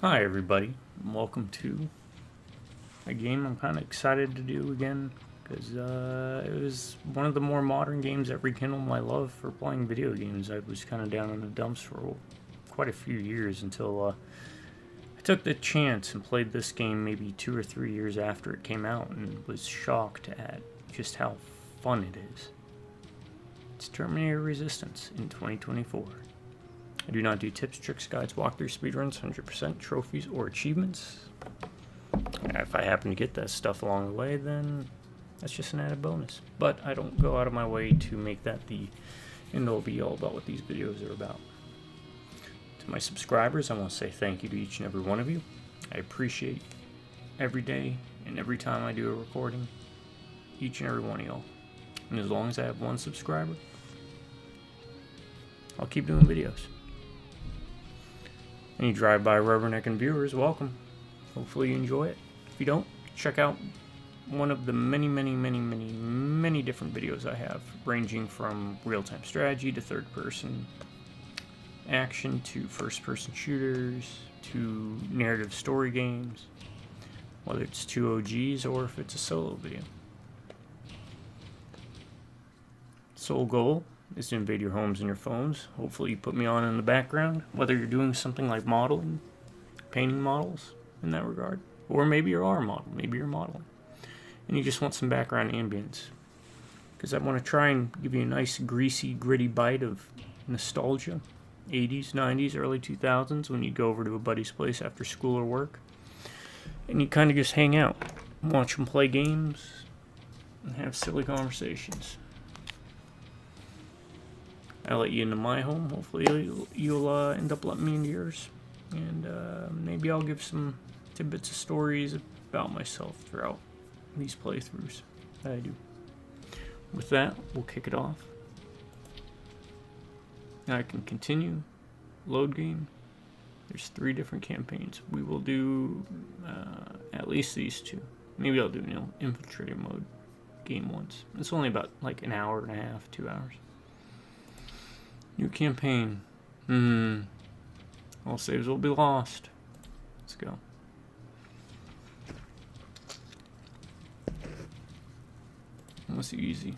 Hi everybody, and welcome to a game I'm kind of excited to do again, because it was one of the more modern games that rekindled my love for playing video games. I was kind of down in the dumps for quite a few years until I took the chance and played this game maybe 2 or 3 years after it came out and was shocked at just how fun it is. It's Terminator Resistance in 2024. I do not do tips, tricks, guides, walkthroughs, speedruns, 100% trophies, or achievements. If I happen to get that stuff along the way, then that's just an added bonus. But I don't go out of my way to make that the end-all be-all about what these videos are about. To my subscribers, I want to say thank you to each and every one of you. I appreciate every day and every time I do a recording, each and every one of y'all. And as long as I have one subscriber, I'll keep doing videos. Any drive-by rubbernecking viewers, welcome. Hopefully you enjoy it. If you don't, check out one of the many different videos I have, ranging from real-time strategy to third-person action to first-person shooters to narrative story games, whether it's two OGs or if it's a solo video. Sole goal is to invade your homes and your phones. Hopefully you put me on in the background, whether you're doing something like modeling, painting models in that regard, or maybe you are a model, maybe you're modeling, and you just want some background ambience. Because I want to try and give you a nice, greasy, gritty bite of nostalgia, 80s, 90s, early 2000s, when you'd go over to a buddy's place after school or work, and you kind of just hang out, watch them play games, and have silly conversations. I let you into my home. Hopefully you'll end up letting me into yours. And maybe I'll give some tidbits of stories about myself throughout these playthroughs that I do. With that, we'll kick it off. Now I can continue. Load game. There's 3 different campaigns. We will do at least these 2. Maybe I'll do infiltrator mode game once. It's only about like an hour and a half, 2 hours. New campaign. All saves will be lost. Let's go. What's easy?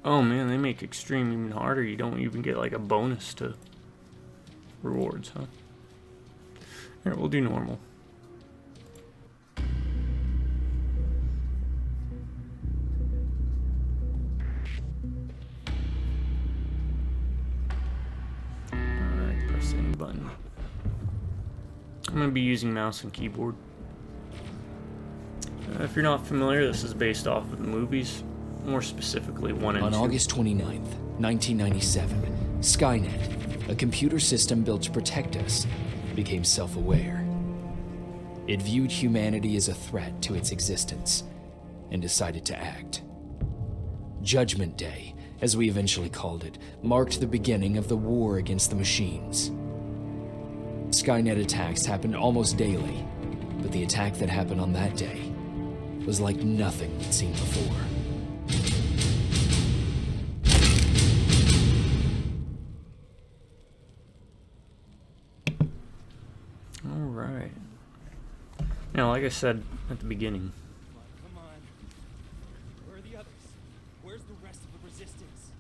Oh man, they make extreme even harder. You don't even get like a bonus to rewards, huh? Here, we'll do normal. Button. I'm going to be using mouse and keyboard. If you're not familiar, this is based off of the movies, more specifically 1 and 2. On August 29th, 1997, Skynet, a computer system built to protect us, became self-aware. It viewed humanity as a threat to its existence and decided to act. Judgment Day, as we eventually called it, marked the beginning of the war against the machines. Skynet attacks happened almost daily, but the attack that happened on that day was like nothing we'd seen before. Alright. Now, like I said at the beginning, Come on. Where are the others? Where's the rest of the resistance?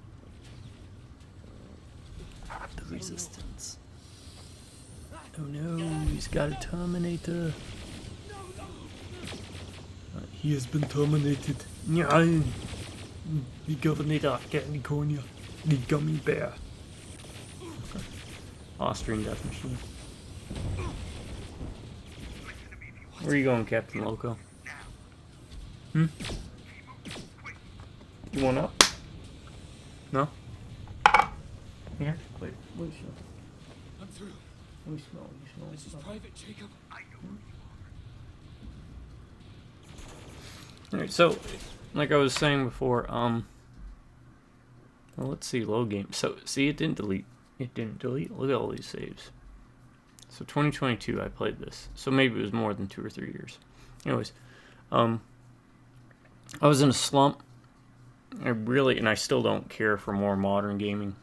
the Resistance. Oh no, he's got a Terminator. He has been terminated. Nein! Die Governor candy corner. The gummy bear. Austrian death machine. Where are you going, Captain Loco? You want up? No? Yeah? Wait, wait, I'm through. let me smell. You smell This is Private Jacob. Alright, so, like I was saying before, well, let's see, load game. So, see, it didn't delete. It didn't delete. Look at all these saves. So, 2022, I played this. So, maybe it was more than 2 or 3 years. Anyways, I was in a slump. I still don't care for more modern gaming.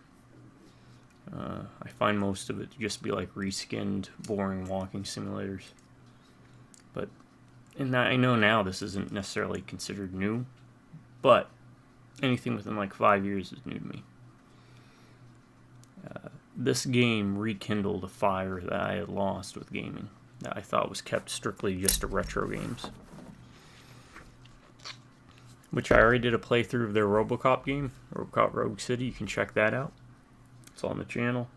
I find most of it to just be like reskinned, boring walking simulators. But, and I know now this isn't necessarily considered new, but anything within like 5 years is new to me. This game rekindled a fire that I had lost with gaming, that I thought was kept strictly just to retro games. Which I already did a playthrough of their RoboCop game, RoboCop Rogue City. You can check that out. It's on the channel.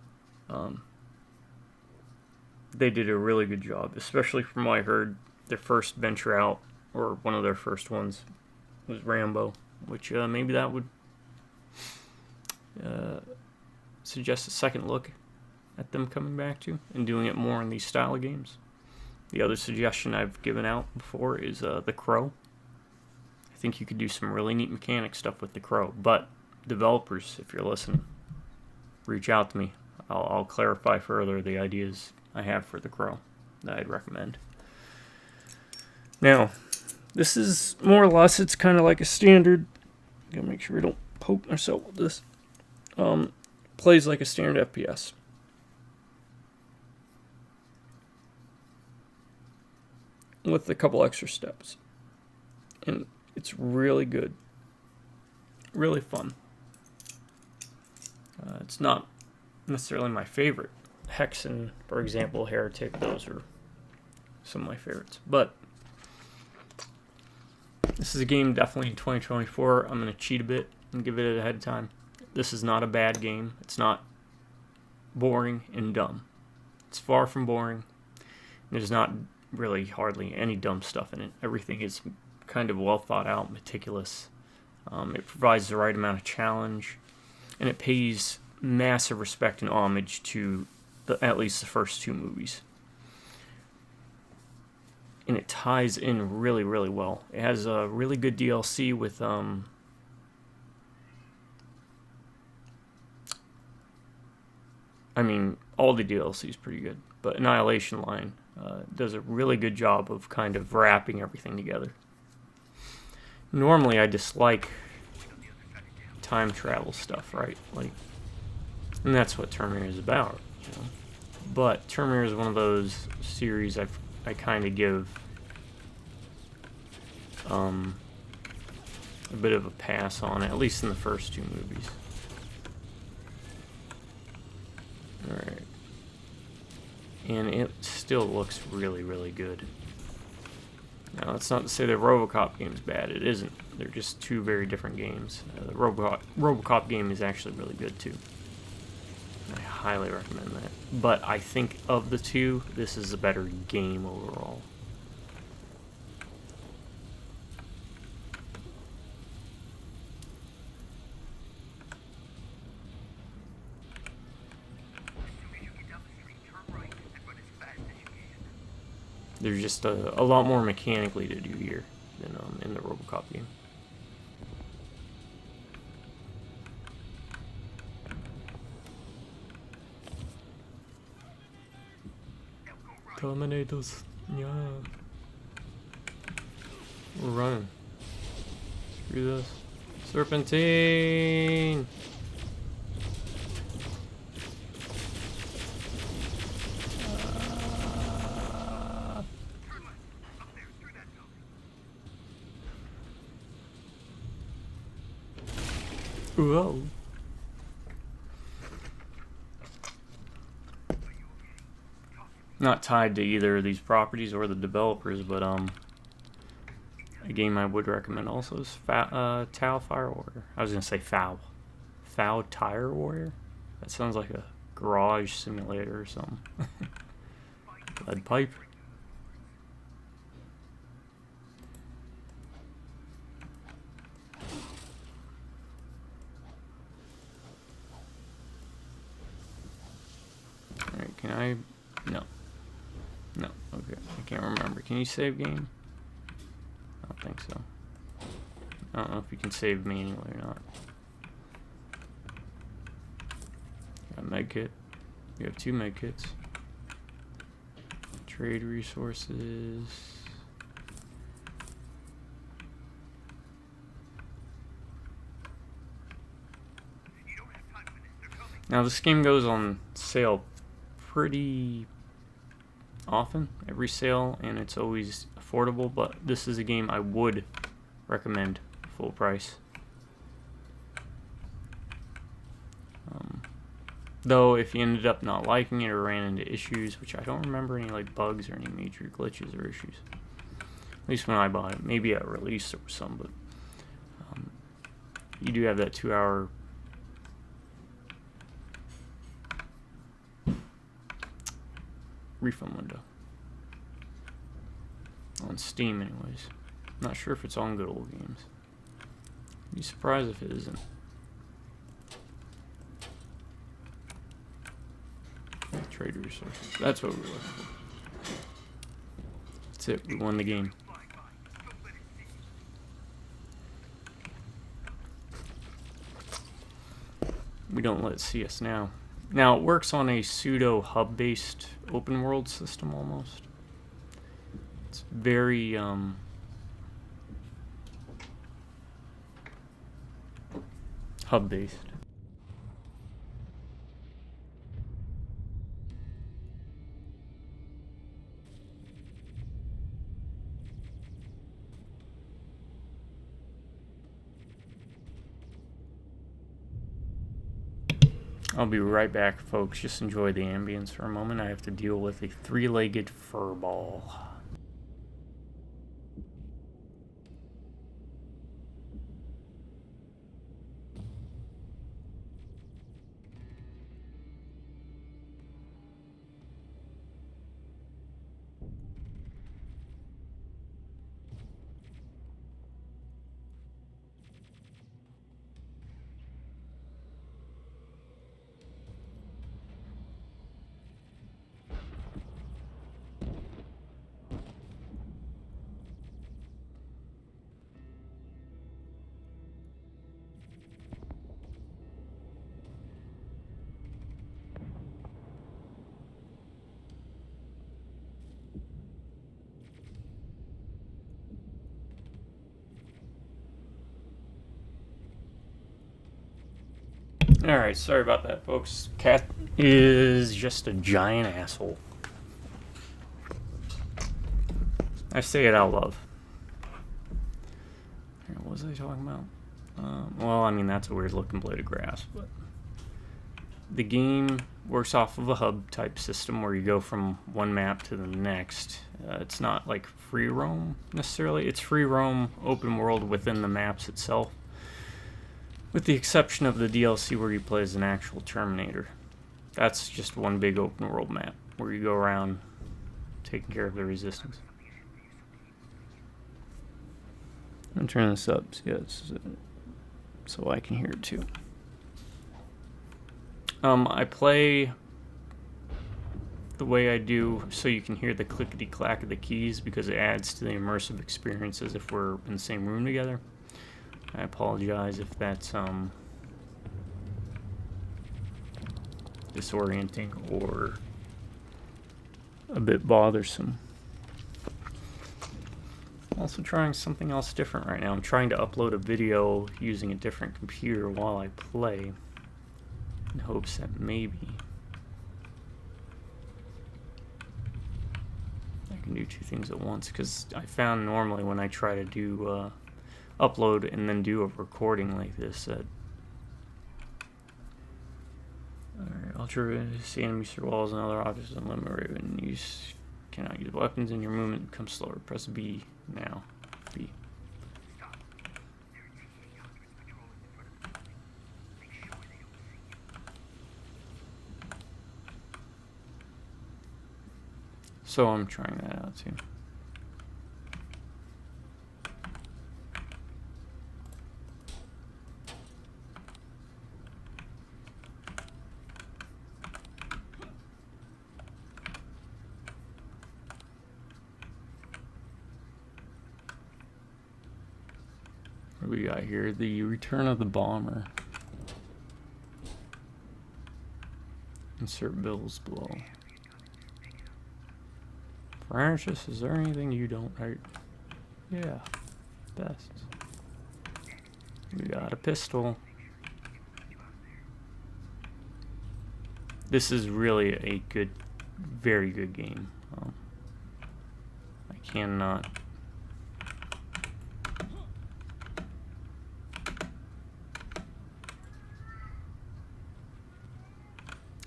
They did a really good job, especially from what I heard. Their first venture out, or one of their first ones, was Rambo, which maybe that would suggest a second look at them coming back to and doing it more in these style of games. The other suggestion I've given out before is The Crow. I think you could do some really neat mechanic stuff with The Crow, but developers, if you're listening, reach out to me. I'll clarify further the ideas I have for The Crow that I'd recommend. Now, this is more or less, it's kind of like a standard. Gotta make sure we don't poke ourselves with this. Plays like a standard FPS. With a couple extra steps. And it's really good. Really fun. It's not necessarily my favorite. Hexen, for example, Heretic, those are some of my favorites. But this is a game definitely in 2024. I'm going to cheat a bit and give it ahead of time. This is not a bad game. It's not boring and dumb. It's far from boring. There's not really hardly any dumb stuff in it. Everything is kind of well thought out, meticulous. It provides the right amount of challenge, and it pays massive respect and homage to at least the first two movies. And it ties in really, really well. It has a really good DLC with I mean, all the DLC is pretty good, but Annihilation Line does a really good job of kind of wrapping everything together. Normally, I dislike time travel stuff, right? Like, and that's what Terminator is about, you know? But Terminator is one of those series I kind of give a bit of a pass on, at least in the first two movies. Alright. And it still looks really, really good. Now, that's not to say the RoboCop game's bad. It isn't. They're just two very different games. The RoboCop game is actually really good, too. I highly recommend that. But I think of the two, this is a better game overall. There's just a lot more mechanically to do here than in the RoboCop game. Terminators, yeah. We're running. Screw this. Serpentine! Whoa. Not tied to either of these properties or the developers, but a game I would recommend also is Tau Fire Warrior. I was gonna say Foul Tire Warrior. That sounds like a garage simulator or something. Lead pipe. Alright, can I... No. No, okay. I can't remember. Can you save game? I don't think so. I don't know if you can save manually or not. Got a med kit. You have 2 med kits. Trade resources. Now this game goes on sale pretty often, every sale, and it's always affordable, but this is a game I would recommend full price. Though if you ended up not liking it or ran into issues, which I don't remember any like bugs or any major glitches or issues, at least when I bought it, maybe at release there was some, but you do have that 2-hour refund window on Steam anyways. Not sure if it's on Good Old Games. Be surprised if it isn't. Trade resources. That's what we're looking for. That's it. We won the game. We don't let it see us now. Now it works on a pseudo hub-based open world system almost. It's very hub-based. I'll be right back, folks. Just enjoy the ambience for a moment. I have to deal with a 3-legged furball. Alright, sorry about that, folks. Cat is just a giant asshole. I say it out loud. What was I talking about? Well, I mean, that's a weird looking blade of grass, but the game works off of a hub type system where you go from one map to the next. It's not like free roam necessarily. It's free roam open world within the maps itself, with the exception of the DLC where you play as an actual Terminator. That's just one big open world map where you go around taking care of the Resistance. I'm gonna turn this up so I can hear it too. I play the way I do so you can hear the clickety-clack of the keys because it adds to the immersive experience as if we're in the same room together. I apologize if that's disorienting or a bit bothersome. I'm also trying something else different right now. I'm trying to upload a video using a different computer while I play in hopes that maybe I can do two things at once, because I found normally when I try to do upload and then do a recording like this that ultra see enemies through walls and other objects and limit and use cannot use weapons and your movement becomes slower. Press B now. B. So I'm trying that out too. What do we got here? The return of the bomber. Insert bills below. Francis, is there anything you don't hurt? Yeah, best. We got a pistol. This is really a good, very good game. I cannot.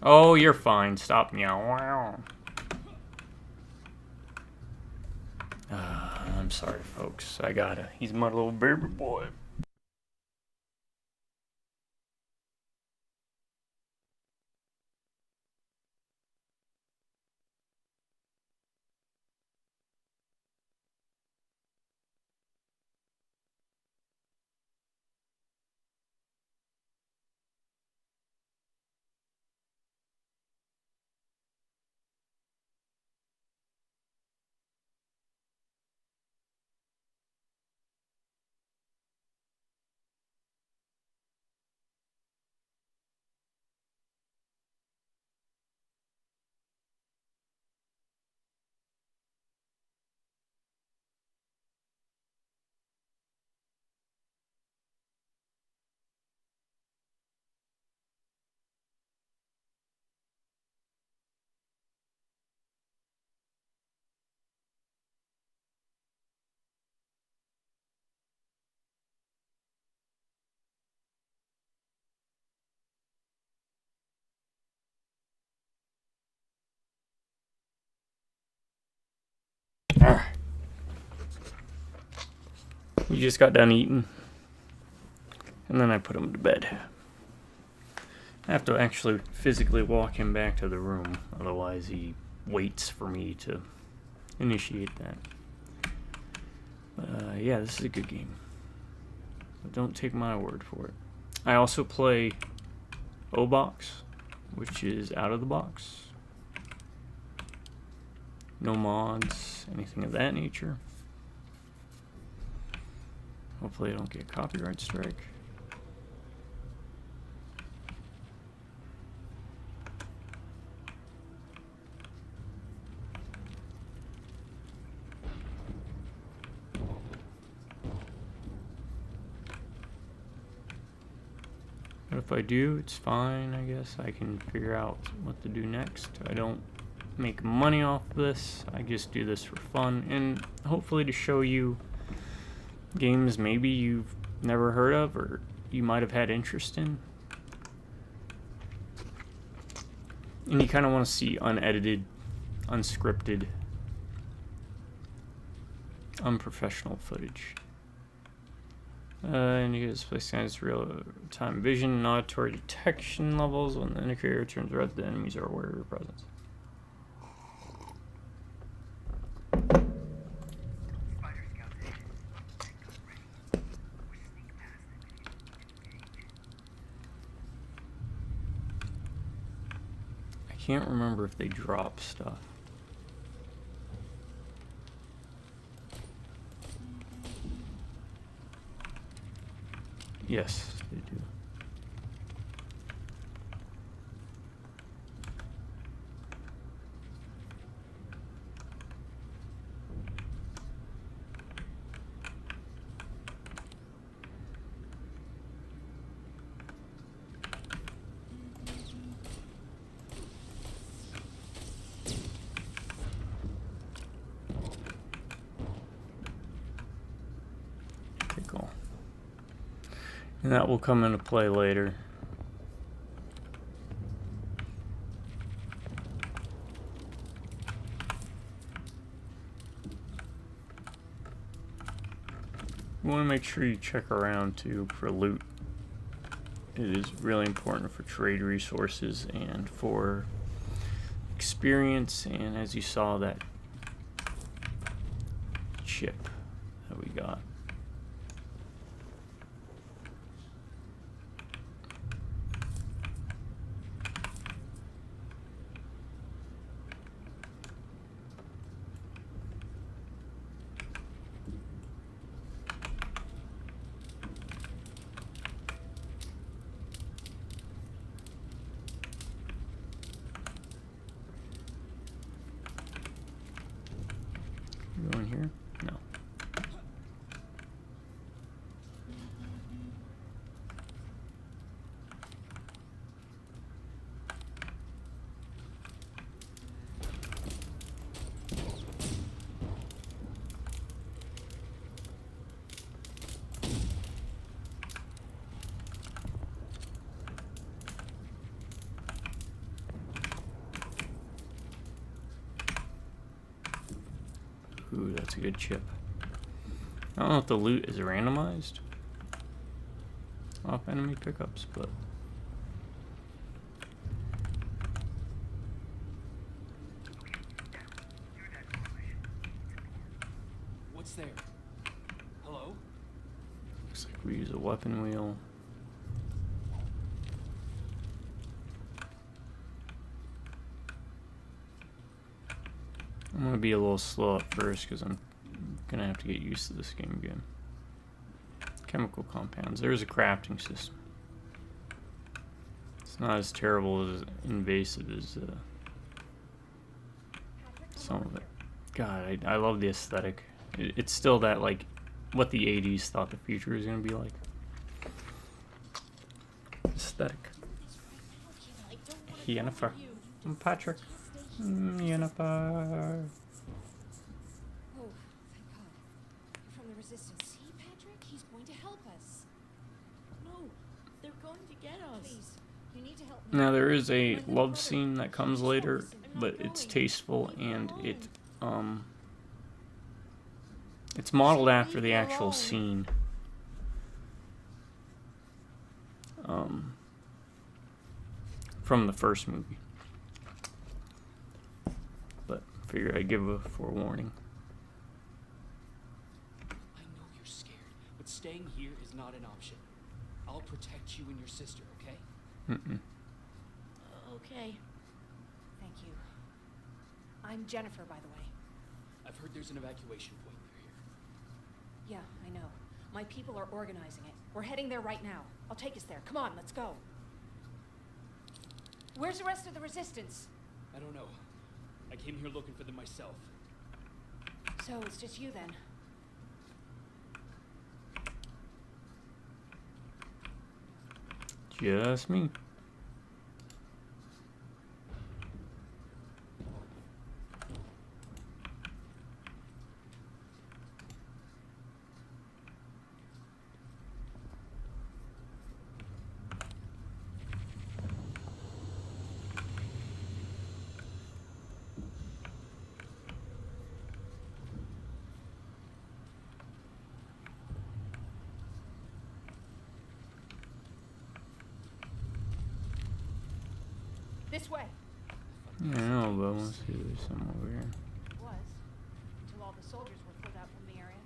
Oh, you're fine. Stop meow. I'm sorry, folks. I gotta. He's my little baby boy. We just got done eating, and then I put him to bed. I have to actually physically walk him back to the room, otherwise he waits for me to initiate that. Yeah, this is a good game, but don't take my word for it. I also play O-Box, which is out of the box. No mods, anything of that nature. Hopefully I don't get a copyright strike. But if I do, it's fine, I guess. I can figure out what to do next. I don't make money off this. I just do this for fun and hopefully to show you games maybe you've never heard of or you might have had interest in. And you kind of want to see unedited, unscripted, unprofessional footage. And you get place Skynet's real-time vision and auditory detection levels. When the indicator turns red, the enemies are aware of your presence. I can't remember if they drop stuff. Yes, they do. Okay, cool. And that will come into play later. You want to make sure you check around too for loot. It is really important for trade resources and for experience, and as you saw, that chip that we got. Go in here? No. That's a good chip. I don't know if the loot is randomized off enemy pickups, but What's there? Hello? looks like we use a weapon wheel. I'm gonna be a little slow at first because I'm gonna have to get used to this game again. Chemical compounds. There's a crafting system. It's not as terrible as invasive as some of it. God, I love the aesthetic. It's still that, like, what the 80s thought the future was gonna be like. Aesthetic. Jennifer. I'm Patrick. Jennifer. Oh, thank God. You're from the Resistance. See, Patrick? He's going to help us. No, they're going to get us. Please, you need to help me. Now there is a love scene that comes later, but it's tasteful and it's modeled after the actual scene. From the first movie. But figure I'd give a forewarning. I know you're scared, but staying here is not an option. I'll protect you and your sister, okay? Okay. Thank you. I'm Jennifer, by the way. I've heard there's an evacuation point near here. Yeah, I know. My people are organizing it. We're heading there right now. I'll take us there. Come on, let's go. Where's the rest of the Resistance? I don't know. I came here looking for them myself. So it's just you then. Just me. This way. Yeah, I know, but let's see, there's some over here. It was. Until all the soldiers were pulled out from the area.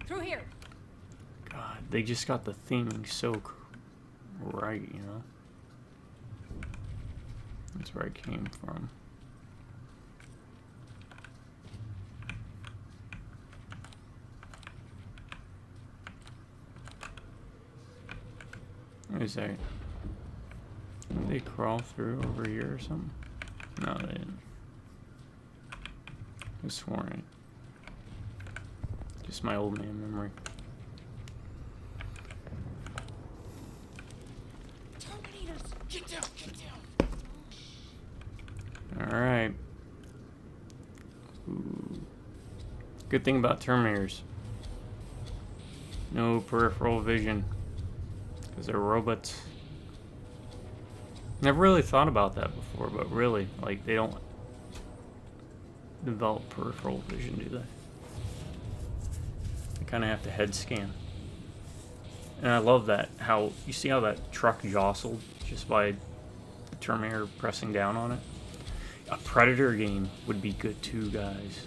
Through here. God, they just got the theming so right, you know? That's where I came from. What is that? Did they crawl through over here or something? No, they didn't. I sworn it. Just my old man memory. Terminators! Get down! Get down! Alright. Good thing about Terminators. No peripheral vision. Because they're robots. Never really thought about that before, but really, like, they don't develop peripheral vision, do they? They kind of have to head scan. And I love that, how, you see how that truck jostled just by the Terminator pressing down on it? A Predator game would be good too, guys.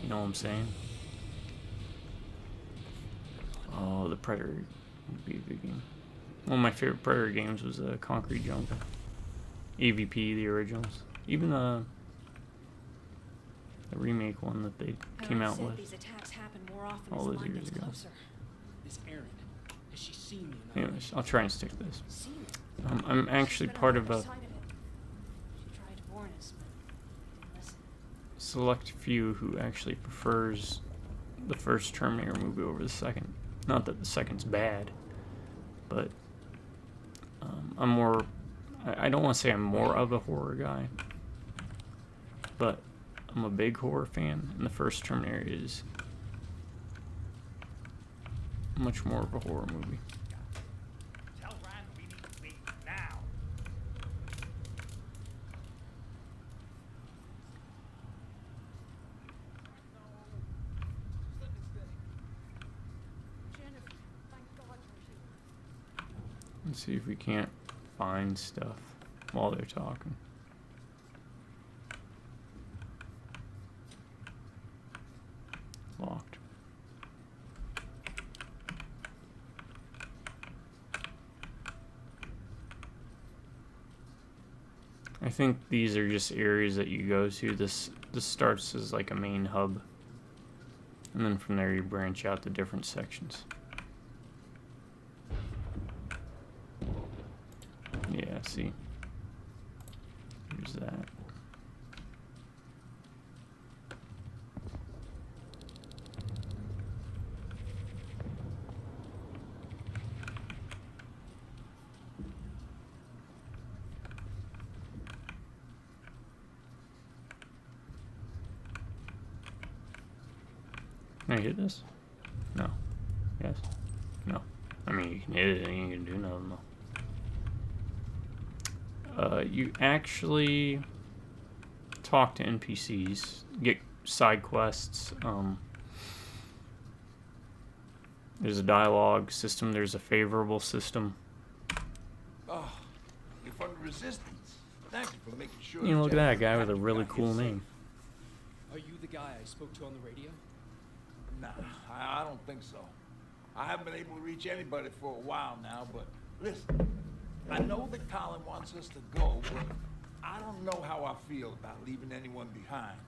You know what I'm saying? Oh, the Predator would be a good game. One of my favorite Predator games was Concrete Jungle. AVP, the originals. Even the remake one that they came out with These attacks happen more often all as the those line years gets ago. closer. This Erin, has she seen me? In Anyways, I'll try and stick to this. Seen it. I'm actually She's been part on of the other a side of it. She tried to warn us, but didn't listen. select few who actually prefers the first Terminator movie over the second. Not that the second's bad, but I'm more. I don't want to say I'm more of a horror guy, but I'm a big horror fan, and the first Terminator is much more of a horror movie. Tell Rand we need to leave now. Jennifer, thank God you're here. Let's see if we can't find stuff while they're talking. Locked. I think these are just areas that you go to. This starts as like a main hub, and then from there you branch out to different sections. Yeah, see. Here's that. Can I hit this? No. Yes. No. I mean, you can hit it, it ain't gonna do nothing though. You actually talk to NPCs, get side quests. There's a dialogue system, there's a favorable system. Oh, you're from the Resistance. Thank you for making sure. You know, look at that guy with a really cool name. Are you the guy I spoke to on the radio? Nah, I don't think so. I haven't been able to reach anybody for a while now, but listen, I know that Colin wants us to go, but I don't know how I feel about leaving anyone behind.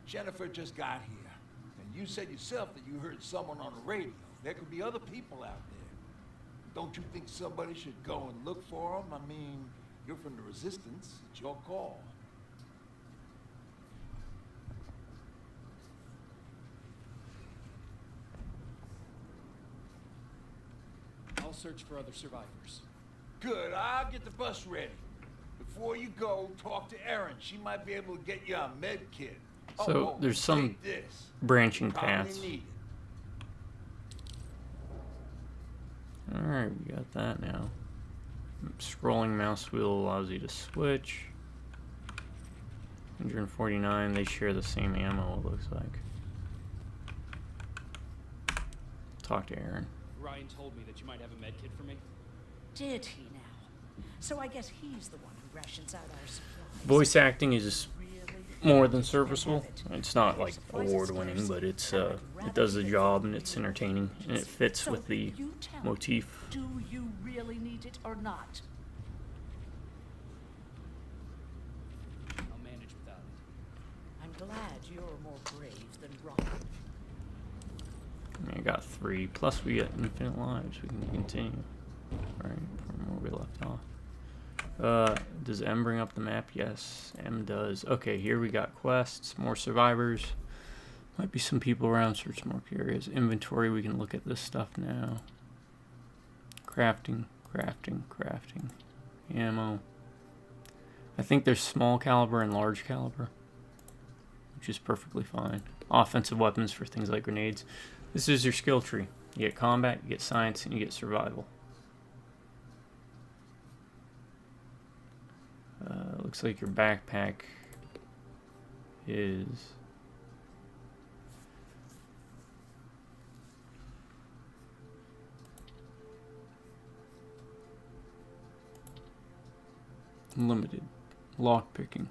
Jennifer just got here, and you said yourself that you heard someone on the radio. There could be other people out there. Don't you think somebody should go and look for them? I mean, you're from the Resistance. It's your call. I'll search for other survivors. Good, I'll get the bus ready. Before you go, talk to Erin. She might be able to get you a med kit. So there's some take this. branching Probably paths. need it. Alright, we got that now. Scrolling mouse wheel allows you to switch. 149, they share the same ammo, it looks like. Talk to Erin. Ryan told me that you might have a med kit for me. Did he now? So I guess he's the one who rations out our supplies. Voice acting is Really? more than You serviceable. can have it. It's not like Supplies is award-winning, scarce. but it's I would it rather does the give it job to and you it's in entertaining and it fits So with the you tell me, motif. do you really need it or not? I'll manage without it. I'm glad you're more brave than Rock. I got 3, plus we get infinite lives. We can continue right from where we left off. Does M bring up the map? Yes, M does. Okay, here we got quests, more survivors. Might be some people around, search more areas. Inventory, we can look at this stuff now. Crafting, crafting, crafting. Ammo. I think there's small caliber and large caliber, which is perfectly fine. Offensive weapons for things like grenades. This is your skill tree. You get combat, you get science, and you get survival. Looks like your backpack is limited. Lockpicking.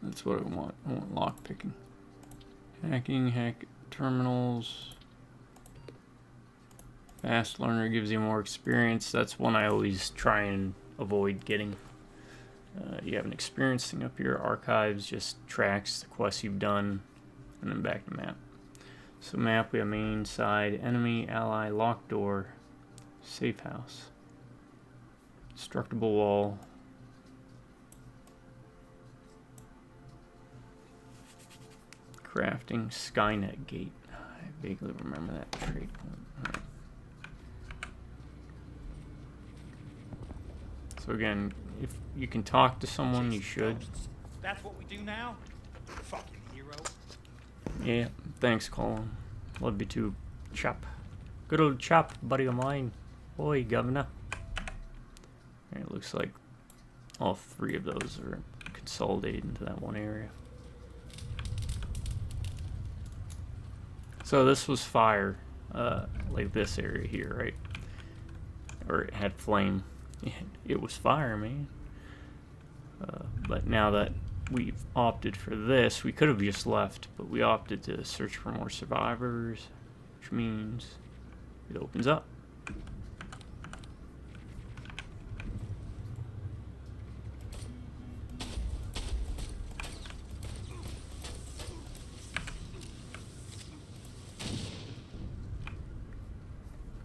That's what I want. I want lockpicking. Hacking, hack terminals. Fast learner gives you more experience. That's one I always try and avoid getting. You have an experience thing up here. Archives just tracks the quests you've done, and then back to map. So map, we have main, side, enemy, ally, locked door, safe house, destructible wall. Crafting, Skynet gate. I vaguely remember that trade point. Alright. So again, if you can talk to someone, you should. Ghosts? That's what we do now? Fucking hero. Yeah, thanks, Colin. Love you too, chap. Good old chap, buddy of mine. Oi, governor. And it looks like all three of those are consolidated into that one area. So this was fire, like this area here, right? Or it had flame. It was fire, man. But now that we've opted for this, we could have just left, but we opted to search for more survivors, which means it opens up.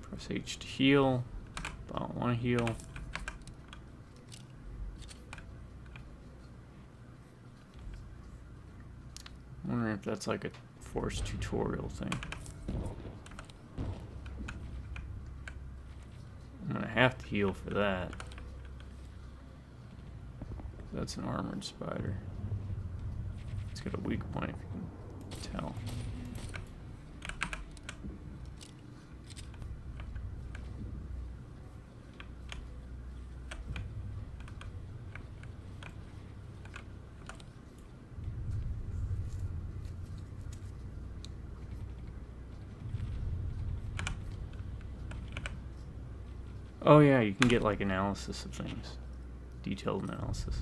Press H to heal. I don't want to heal. I'm wondering if that's like a forced tutorial thing. I'm gonna have to heal for that. That's an armored spider. It's got a weak point if you can tell. Oh yeah, you can get like analysis of things. Detailed analysis.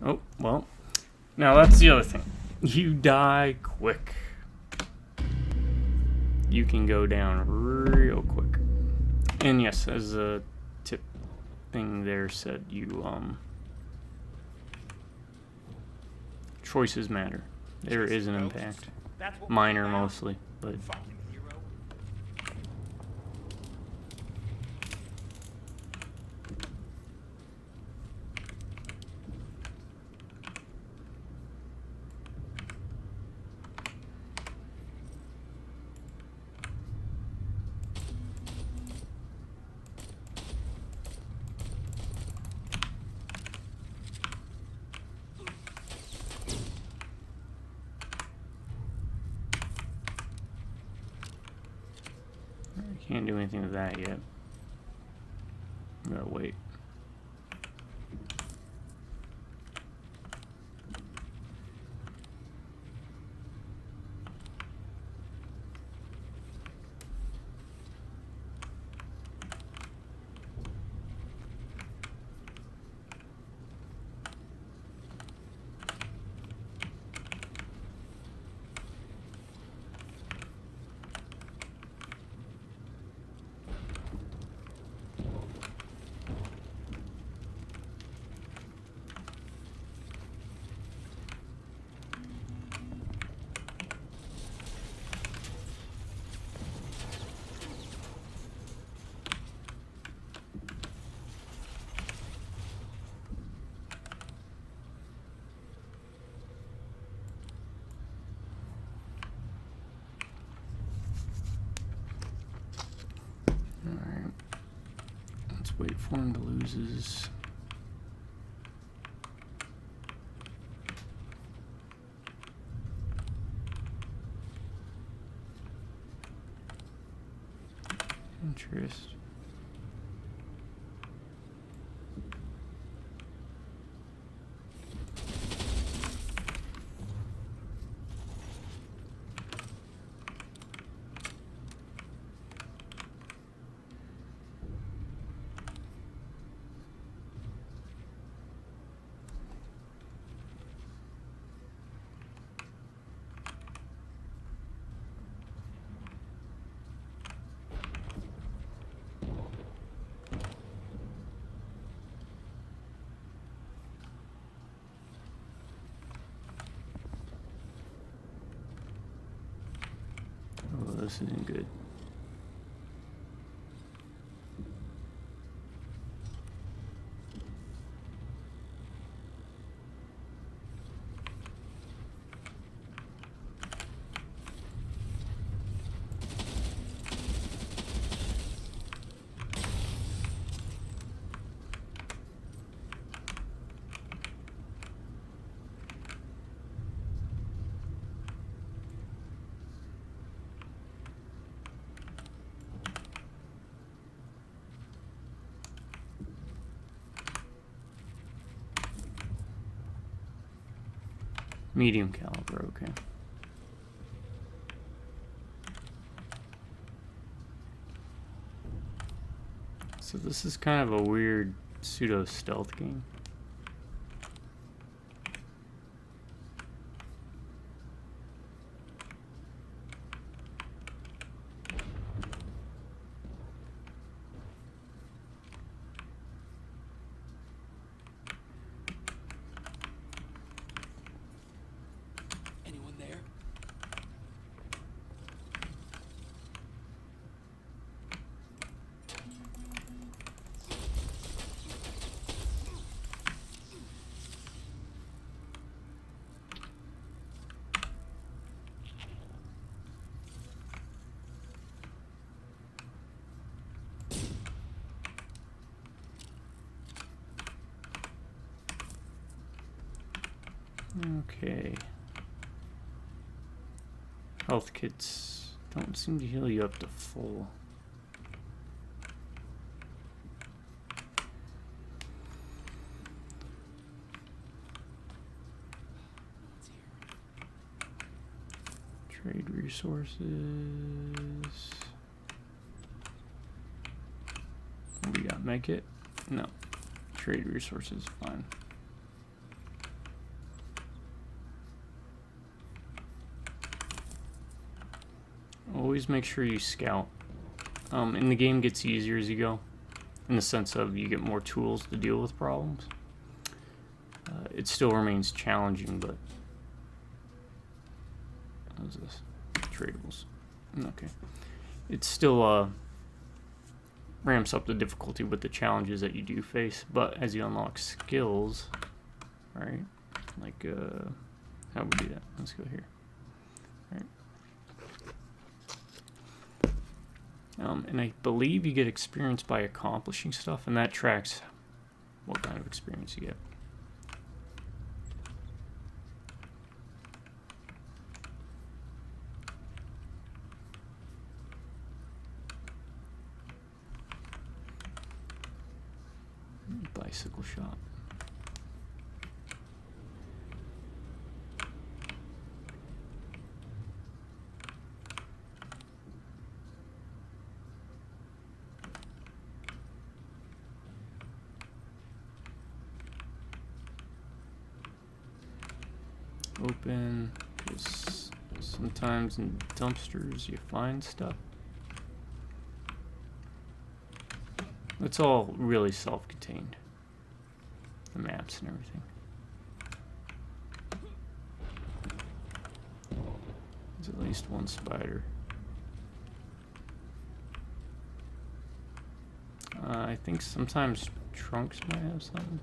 Oh, well. Now that's the other thing. You die quick. You can go down real quick. And yes, as a tip thing there said, you, choices matter. There is an impact. That's what we do Minor now? mostly, but Fucking hero. can't do anything with that yet. Gotta wait. wait for him to lose his... interest. Oh, this isn't good. Medium caliber, okay. So this is kind of a weird pseudo stealth game. Anyone there? Okay. Health kits don't seem to heal you up to full. Trade resources. What do we got? Make it? No. Trade resources, fine. Always make sure you scout. And the game gets easier as you go, in the sense of you get more tools to deal with problems. It still remains challenging, but how's this? Tradables. Okay. It still ramps up the difficulty with the challenges that you do face, but as you unlock skills, right? Like how would we do that? Let's go here. Right. And I believe you get experience by accomplishing stuff, and that tracks what kind of experience you get. Bicycle shop. Open, because sometimes in dumpsters you find stuff. It's all really self-contained, the maps and everything. There's at least one spider. I think sometimes trunks might have something.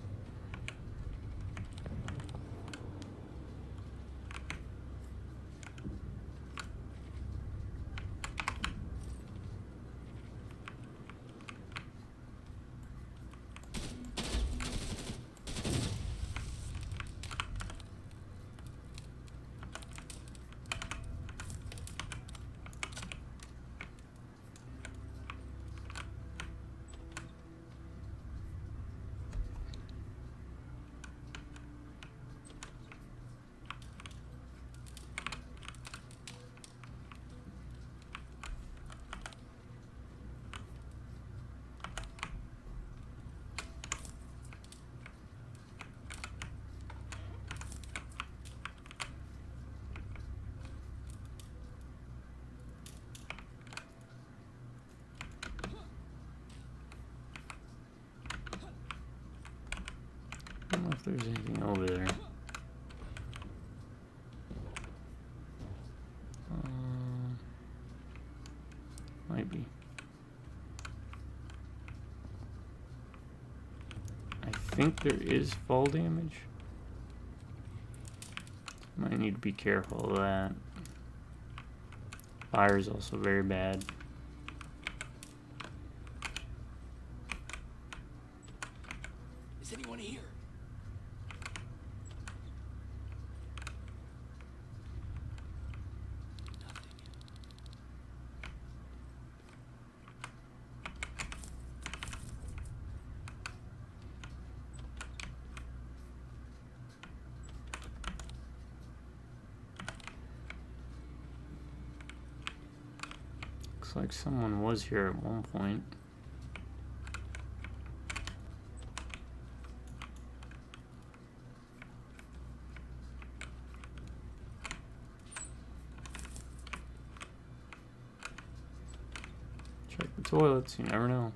there's anything over there. Might be. I think there is fall damage. Might need to be careful of that. Fire is also very bad. Is anyone here? Looks like someone was here at one point. Check the toilets, you never know.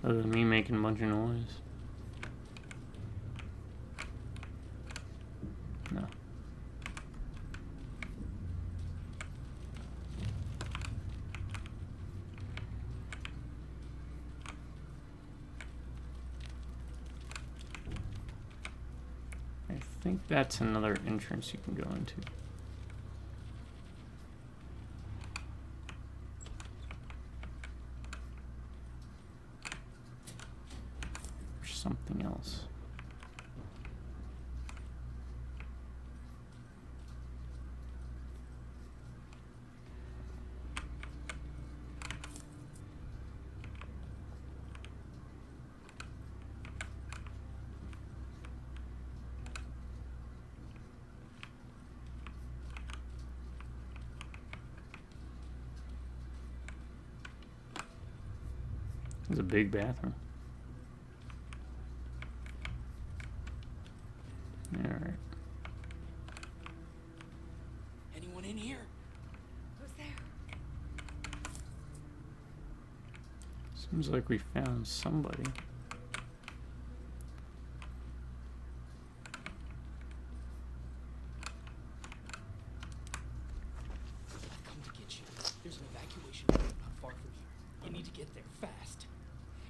Other than me making a bunch of noise. No. I think that's another entrance you can go into. Something else. It's a big bathroom. Alright. Anyone in here? Who's there? Seems like we found somebody. I've come to get you. There's an evacuation route not far from here. You need to get there fast.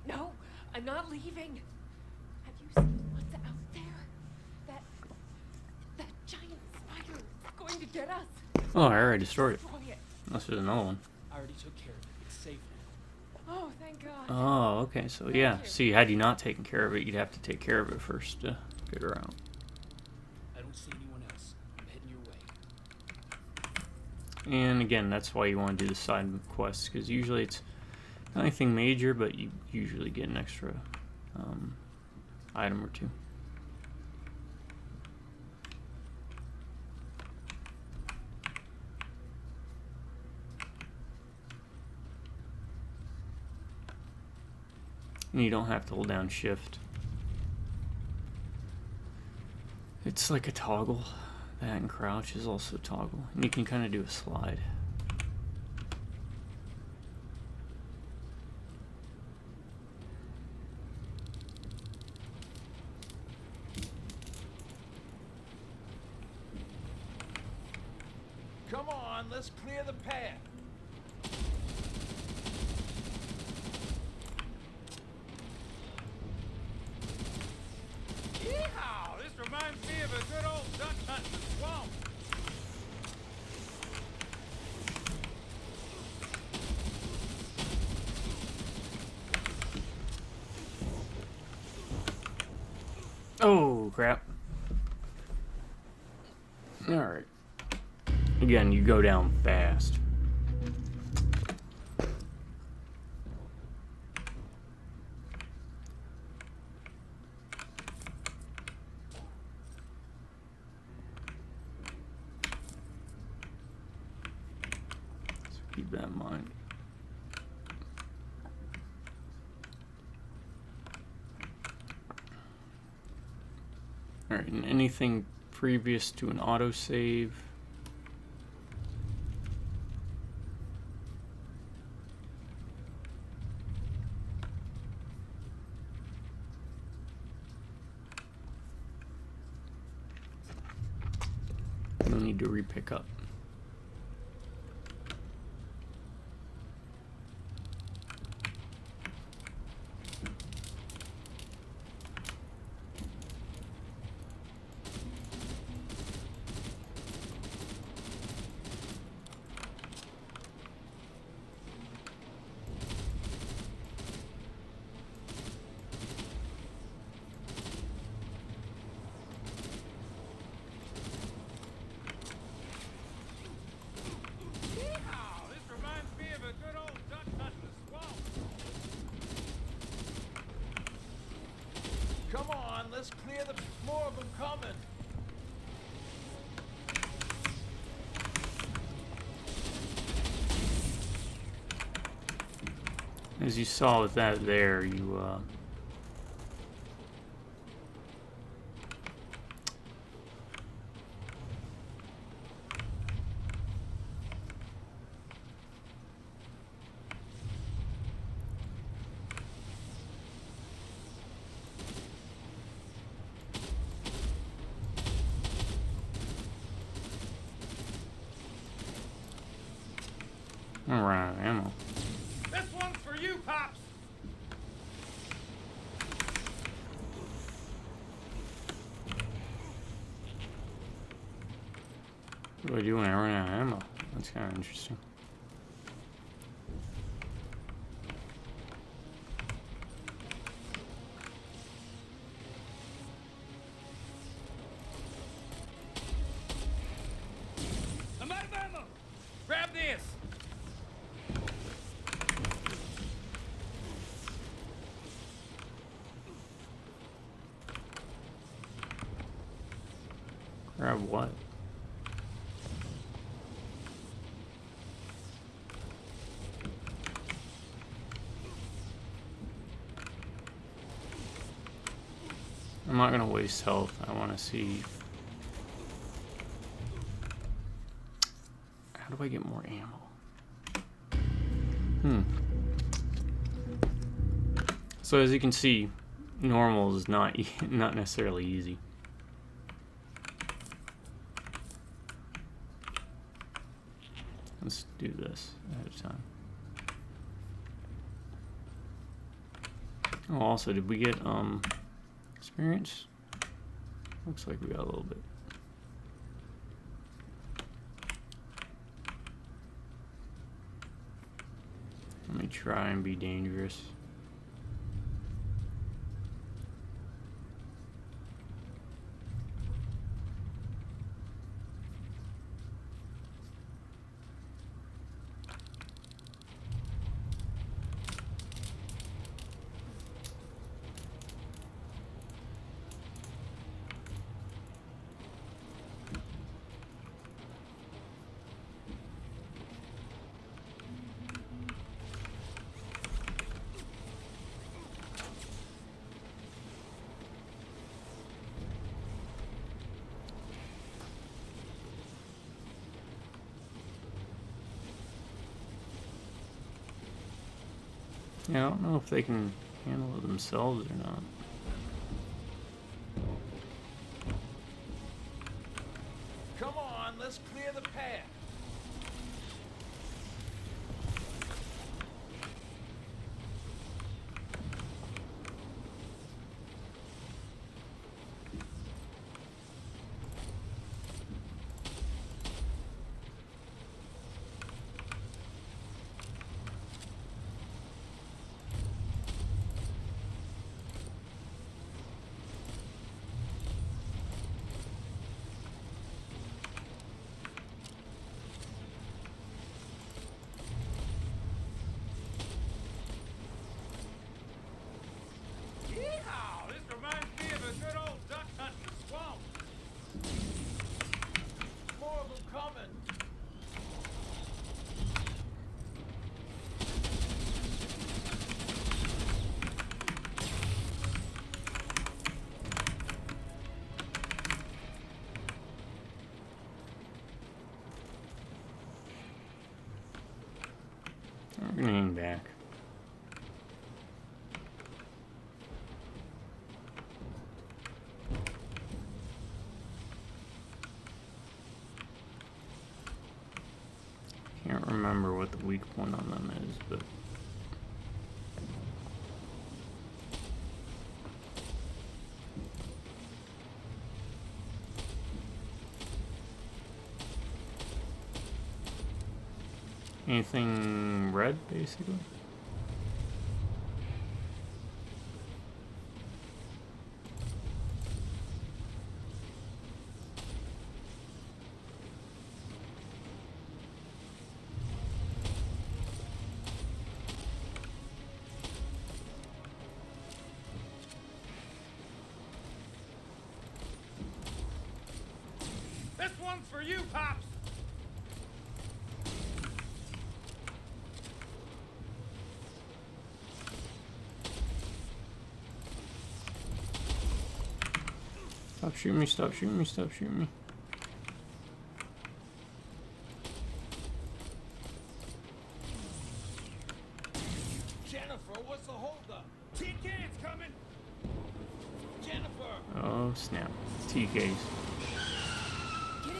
No, I'm not leaving. Have you seen what's out there? That giant spider is going to get us. Oh, I already destroyed it. Destroy it. Unless there's another one. I already took care of it. It's safe now. Oh, thank God. Oh, okay. So yeah. you. See, had you not taken care of it, you'd have to take care of it first to get her out. I don't see anyone else. I'm heading your way. And again, that's why you want to do the side quests, because usually it's not anything major, but you usually get an extra item or two. And you don't have to hold down shift. It's like a toggle. That and crouch is also toggle. And you can kind of do a slide. Come on, let's clear the path. Yeehaw! This reminds me of a good old duck hunt in the swamp. crap. Alright. Again, you go down fast. So keep that in mind. Alright, and anything previous to an autosave. You'll need to re-pick up. This reminds me of a good old duck hunt in the swamp. Come on, let's clear the more of them coming. As you saw with that there, you I'm running out of ammo. This one's for you, Pops. What do I do when I run out of ammo? That's kind of interesting. I'm out of ammo. Grab this. Grab what? I'm not gonna waste health. I want to see. How do I get more ammo? So as you can see, normal is not not necessarily easy. Let's do this ahead of time. Oh, also, did we get experience? Looks like we got a little bit. Let me try and be dangerous. Yeah, I don't know if they can handle it themselves or not. Come on, let's clear the path. coming. We're gonna hang back. Can't remember what the weak point on them is, but anything red, basically. This one's for you, Pops! Stop shooting me, stop shooting me, stop shooting me. Jennifer, what's the holdup? Tin cans coming! Jennifer! Oh snap. TKs. Get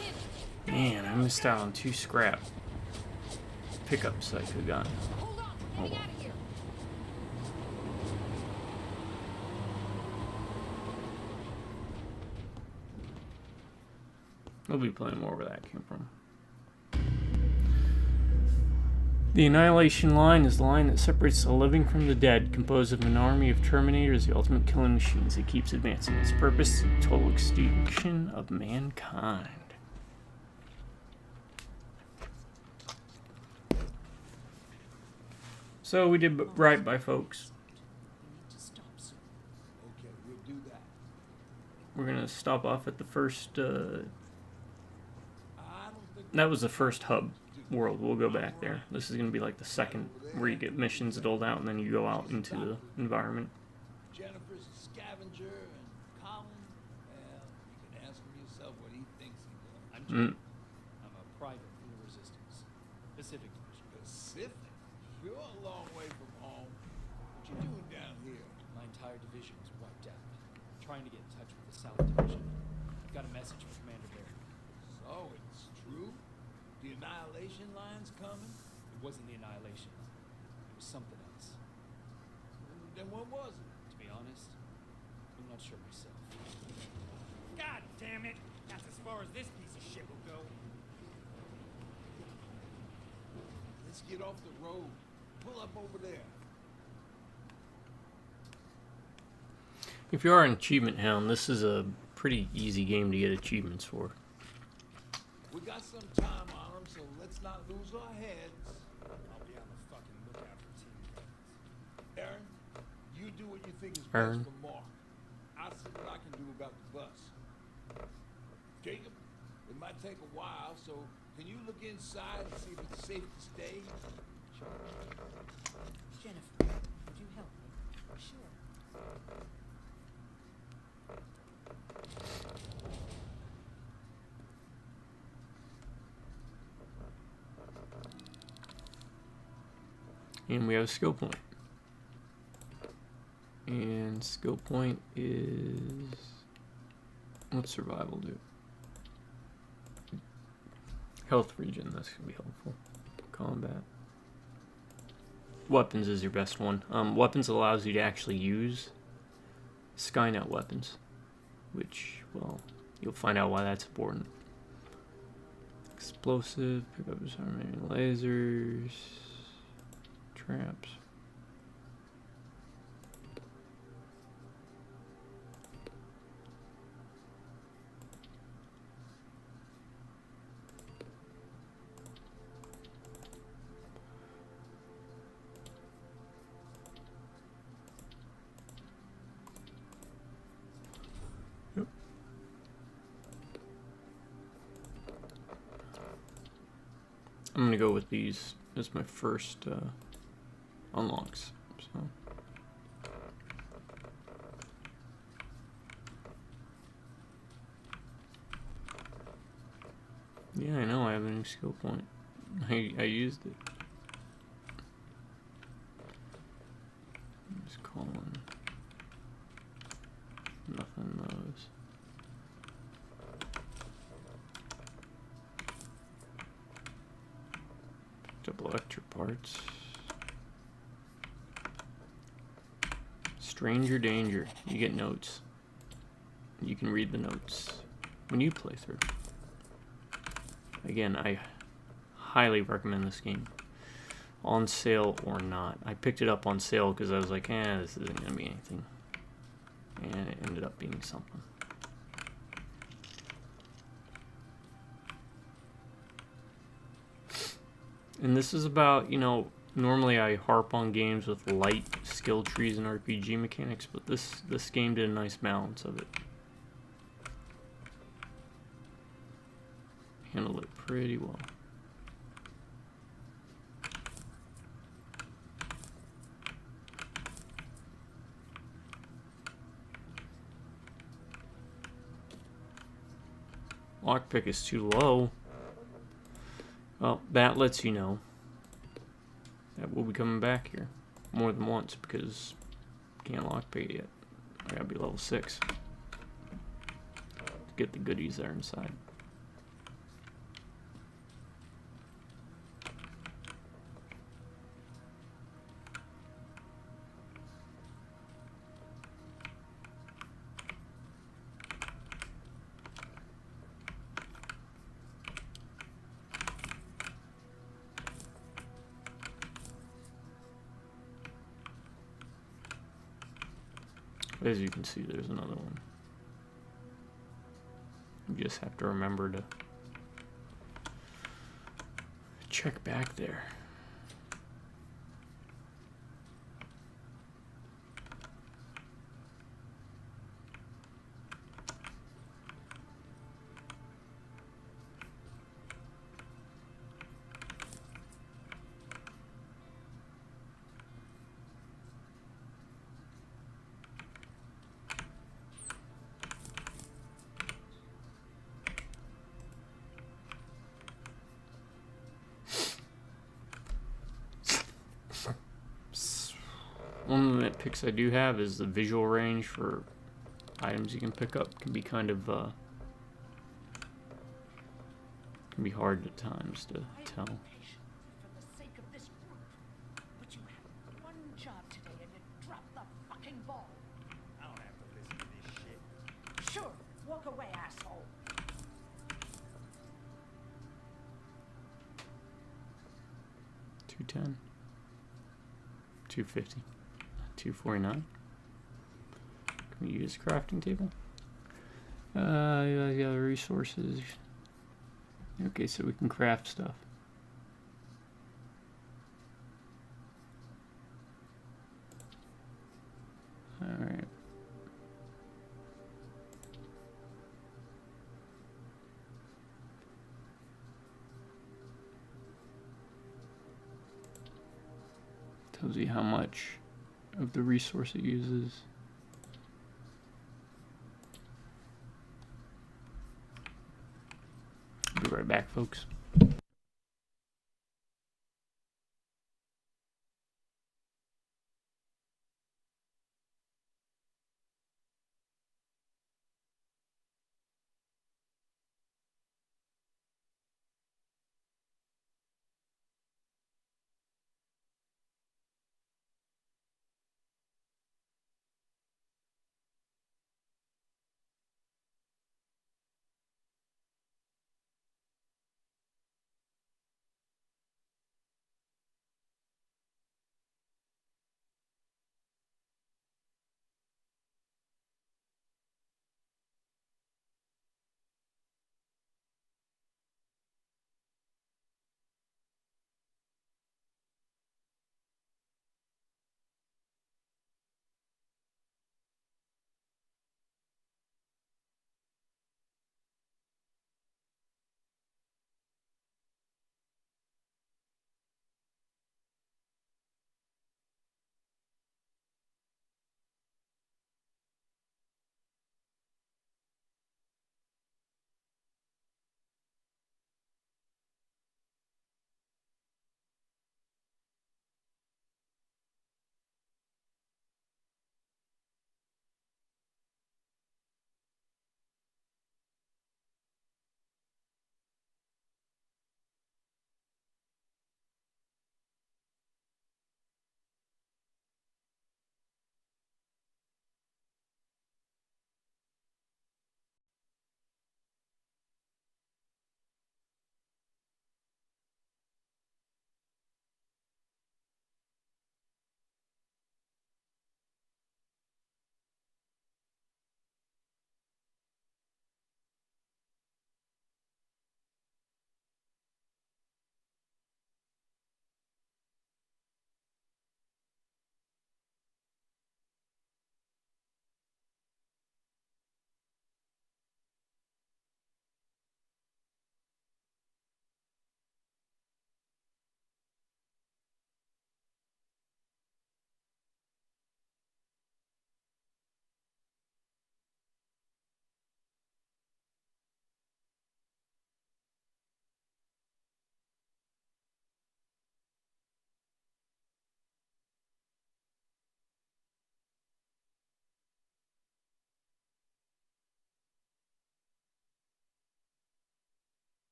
in! Man, I missed out on 2 scrap pickups I could have gotten. Hold on, we're getting Oh. out of here. We'll be playing more where that came from. The Annihilation Line is the line that separates the living from the dead, composed of an army of Terminators, the ultimate killing machines. It keeps advancing. Its purpose is the total extinction of mankind. So we did right by folks. We need to stop soon. Okay, we'll do that. We're gonna stop off at the first. I don't think That was the first hub world. We'll go back there. This is gonna be like the second where you get missions doled out, and then you go out into the environment. Jennifer's a scavenger and Colin, well, you can ask him yourself what he thinks he does. I'm Mm. Jim. I'm a private for the Resistance. Pacific Division. Pacific? You're a long way from home. What you doing down here? My entire division was wiped out. I'm trying to get in touch with the South Division. I've got a message from Commander Barry. So it's true? The Annihilation Line's coming? It wasn't the Annihilation Line. It was something else. Then what was it? To be honest, I'm not sure myself. God damn it! That's as far as this piece of shit will go. Let's get off the road. Pull up over there. If you are an achievement hound, this is a pretty easy game to get achievements for. We got some time on them, so let's not lose our heads. I'll be on the fucking lookout for tin cans. Aaron, you do what you think is Aaron. best for Mark. I'll see what I can do about the bus. Jacob, it might take a while, so can you look inside and see if it's safe to stay? Jennifer, would you help me? Sure. And we have a skill point. And skill point is... What's survival do? Health regen, that's gonna be helpful. Combat. Weapons is your best one. Weapons allows you to actually use Skynet weapons. Which, well, you'll find out why that's important. Explosive, pick up disarming lasers, traps. I'm gonna go with these as my first unlocks. So. Yeah, I know. I have a new skill point. I used it. Just calling. Nothing knows. Picked up electric parts. Stranger danger. You get notes. You can read the notes when you play through. Again, I highly recommend this game. On sale or not. I picked it up on sale because I was like, this isn't going to be anything. And it ended up being something. And this is about, normally I harp on games with light skill trees and RPG mechanics, but this game did a nice balance of it. Handled it pretty well. Lockpick is too low. Well, that lets you know that we'll be coming back here more than once because can't lockpick it yet. I gotta be level 6 to get the goodies there inside. As you can see, there's another one. You just have to remember to check back there. One of the nitpicks I do have is the visual range for items you can pick up can be kind of can be hard at times to tell. For the sake of this group. But you had one job today and you dropped the fucking ball. I don't have to listen to this shit. Sure, walk away, asshole. $210, $250, $249. Can we use crafting table? Yeah, resources. Okay, so we can craft stuff. Alright. Tells you how much of the resource it uses. Be right back, folks.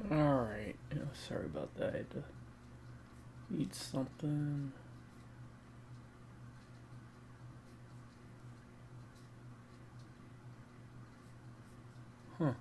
Alright, yeah, sorry about that. I had to eat something. Huh.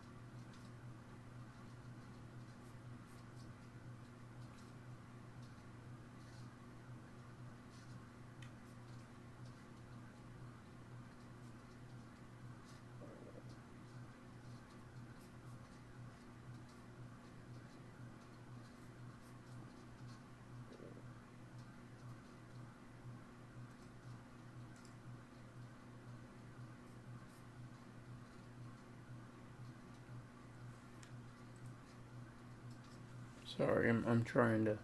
Sorry, I'm trying to.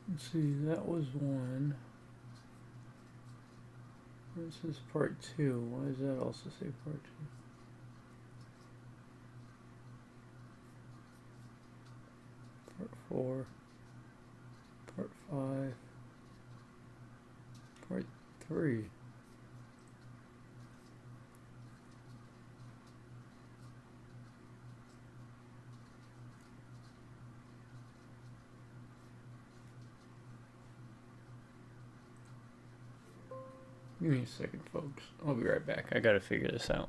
Let's see, that was one. This is part 2. Why does that also say part 2? Part 4. Part 5. Part 3. Give me a second, folks. I'll be right back. I gotta figure this out.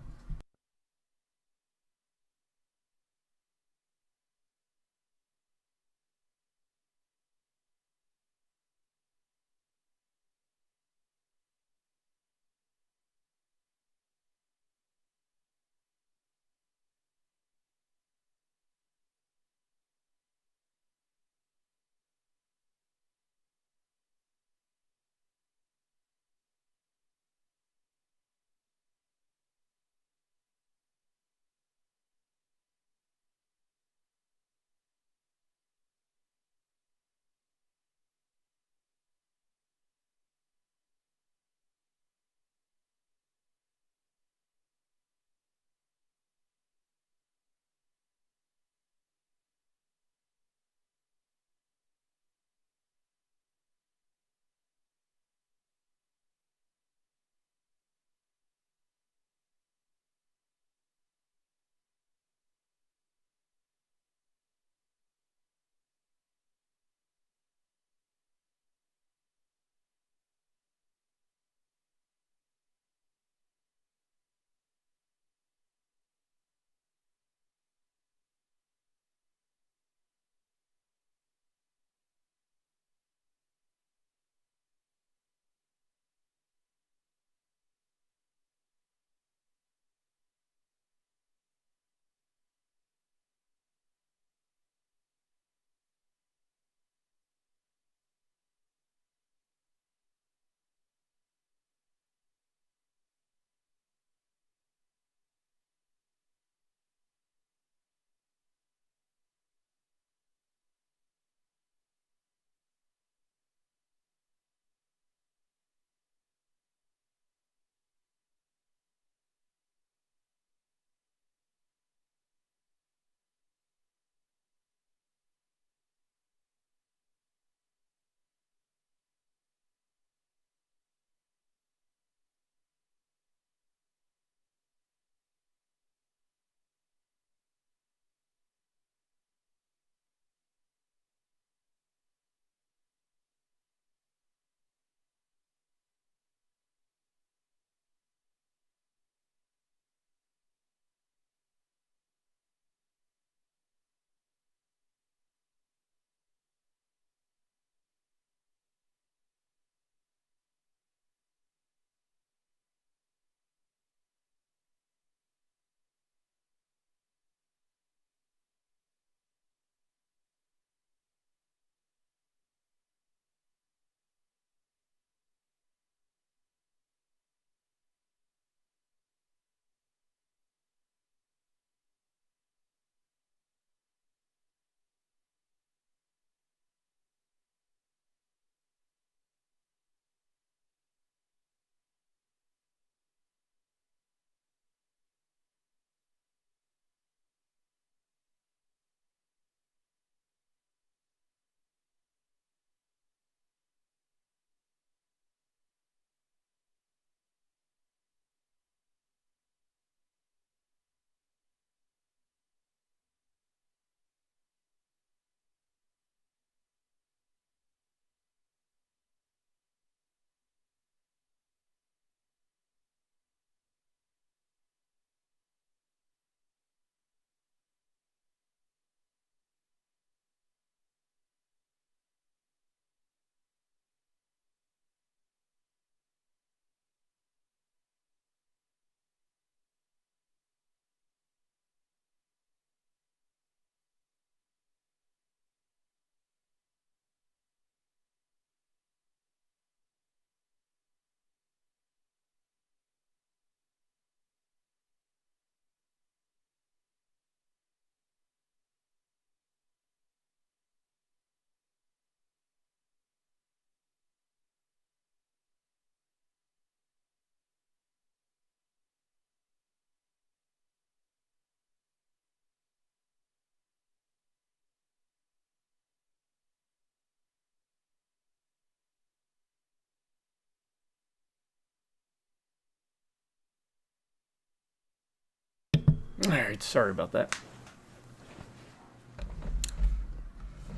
Alright, sorry about that.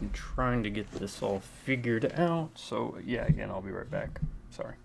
I'm trying to get this all figured out, so yeah, again, I'll be right back. Sorry.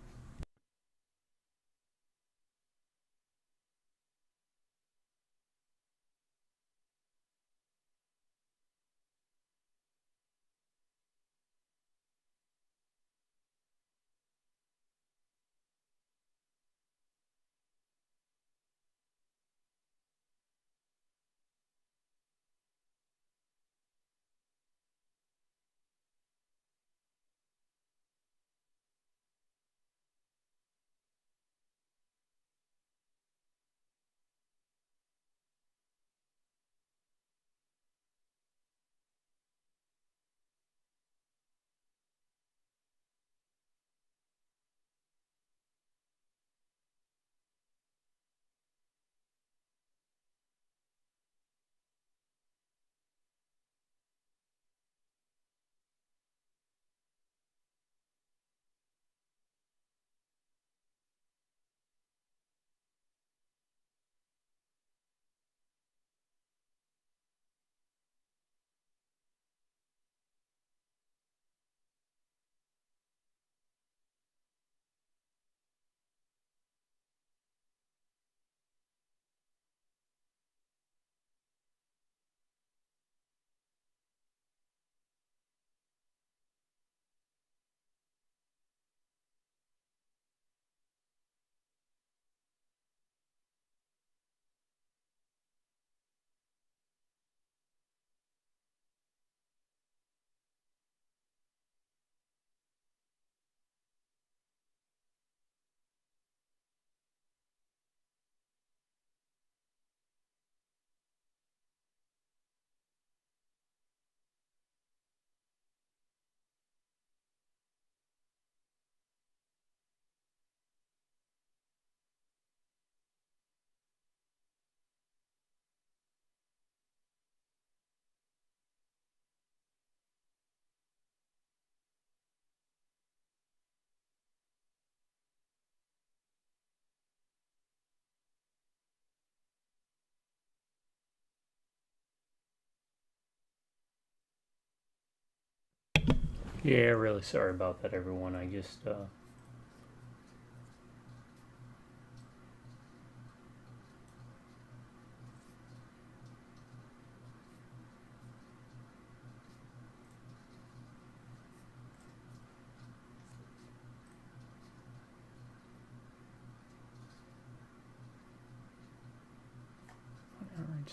Yeah, really sorry about that, everyone. I just, alright,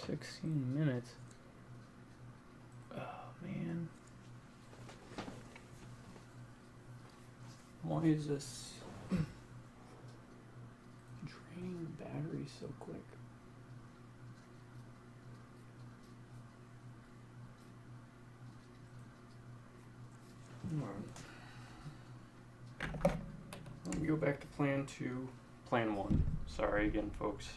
16 minutes. Oh, man. Why is this draining the battery so quick? Alright. Let me go back to plan 1. Sorry again, folks.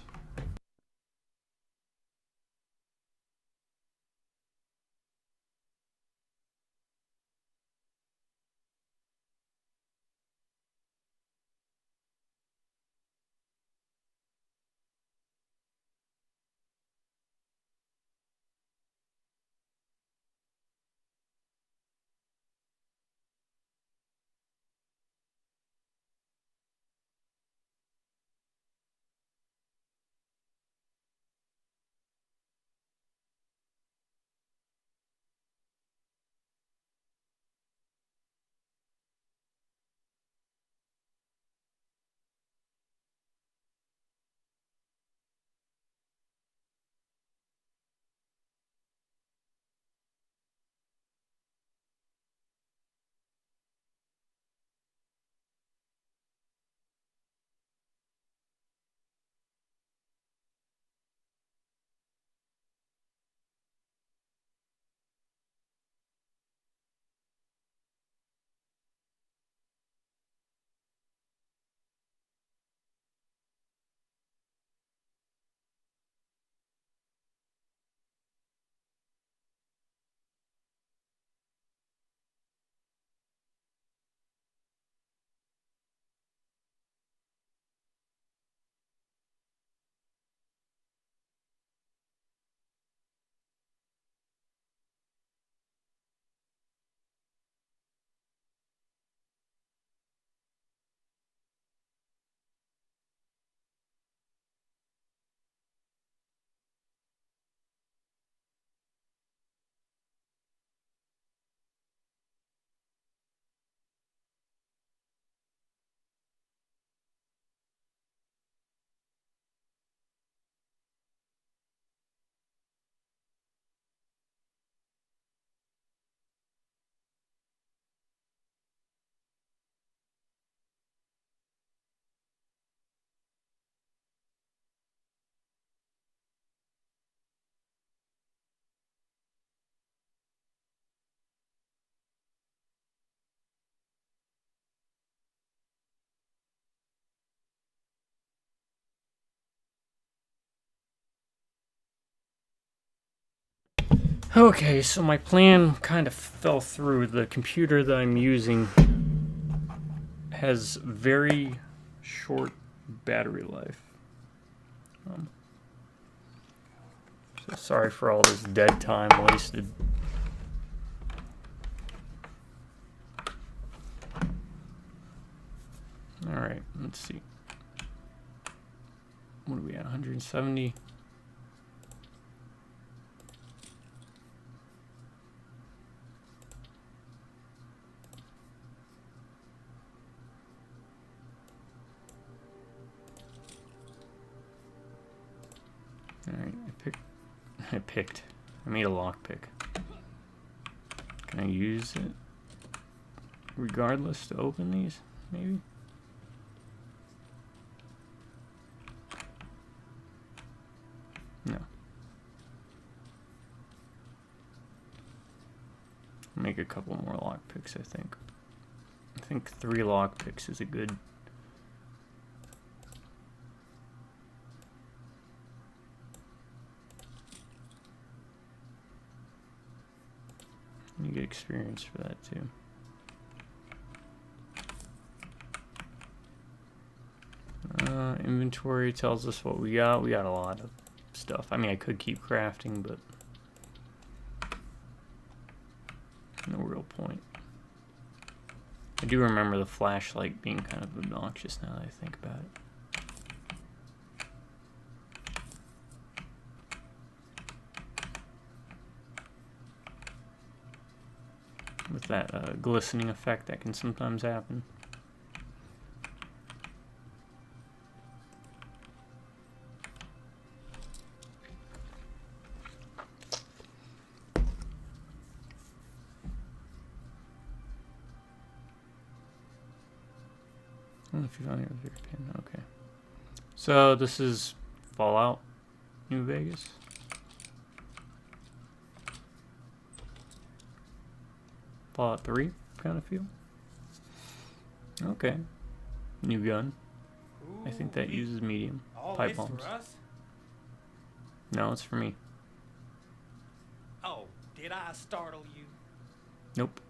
Okay, so my plan kind of fell through. The computer that I'm using has very short battery life. So sorry for all this dead time wasted. Alright, let's see. What are we at? 170? Alright, I made a lockpick. Can I use it regardless to open these, maybe? No. Make a couple more lockpicks, I think. I think 3 lockpicks is a good... You get experience for that too. Inventory tells us what we got. We got a lot of stuff. I mean, I could keep crafting, but no real point. I do remember the flashlight being kind of obnoxious now that I think about it. With that glistening effect that can sometimes happen. If you found your pin, okay. So this is Fallout New Vegas. Fallout 3 kind of feel. Okay. New gun. I think that uses medium. All Pipe this bombs. for us? No, it's for me. Oh, did I startle you? Nope.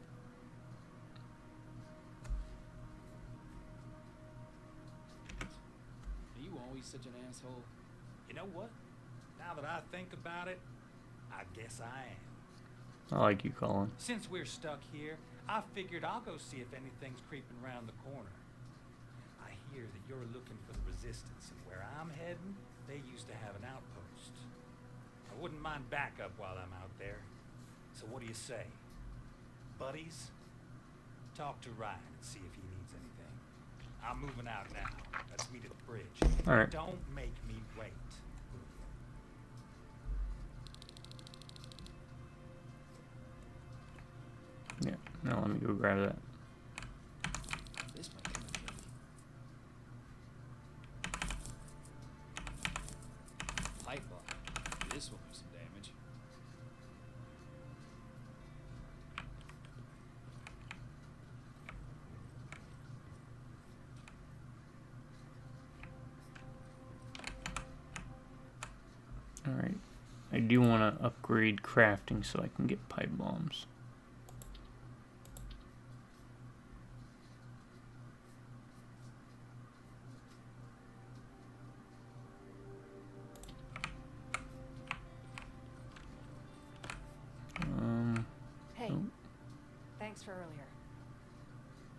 Are you always such an asshole? You know what? Now that I think about it, I guess I am. I like you, Colin. Since we're stuck here, I figured I'll go see if anything's creeping around the corner. I hear that you're looking for the Resistance, and where I'm heading, they used to have an outpost. I wouldn't mind backup while I'm out there. So what do you say? Buddies? Talk to Ryan and see if he needs anything. I'm moving out now. Let's meet at the bridge. All right. Don't make me wait. Yeah. Now let me go grab that. This might come in handy. Pipe bomb. This will do some damage. All right. I do want to upgrade crafting so I can get pipe bombs. Hey, Oh. thanks for earlier.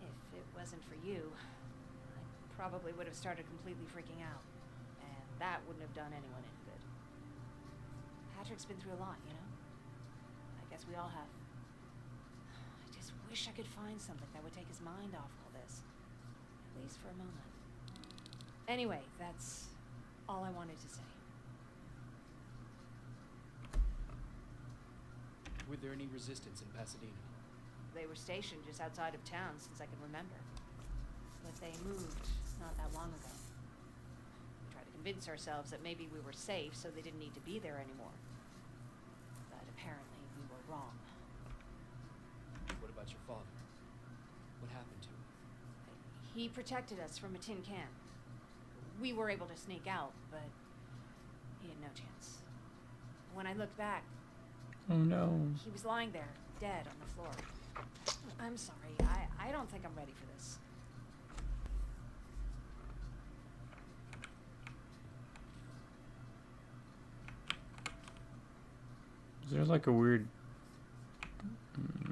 If it wasn't for you, I probably would have started completely freaking out. And that wouldn't have done anyone any good. Patrick's been through a lot, you know? I guess we all have. I just wish I could find something that would take his mind off all this. At least for a moment. Anyway, that's all I wanted to say. Were there any resistance in Pasadena? They were stationed just outside of town since I can remember. But they moved not that long ago. We tried to convince ourselves that maybe we were safe, so they didn't need to be there anymore. But apparently we were wrong. What about your father? What happened to him? He protected us from a tin can. We were able to sneak out, but he had no chance. When I looked back, Oh no. He was lying there, dead on the floor. I'm sorry. I don't think I'm ready for this. Is there like a weird...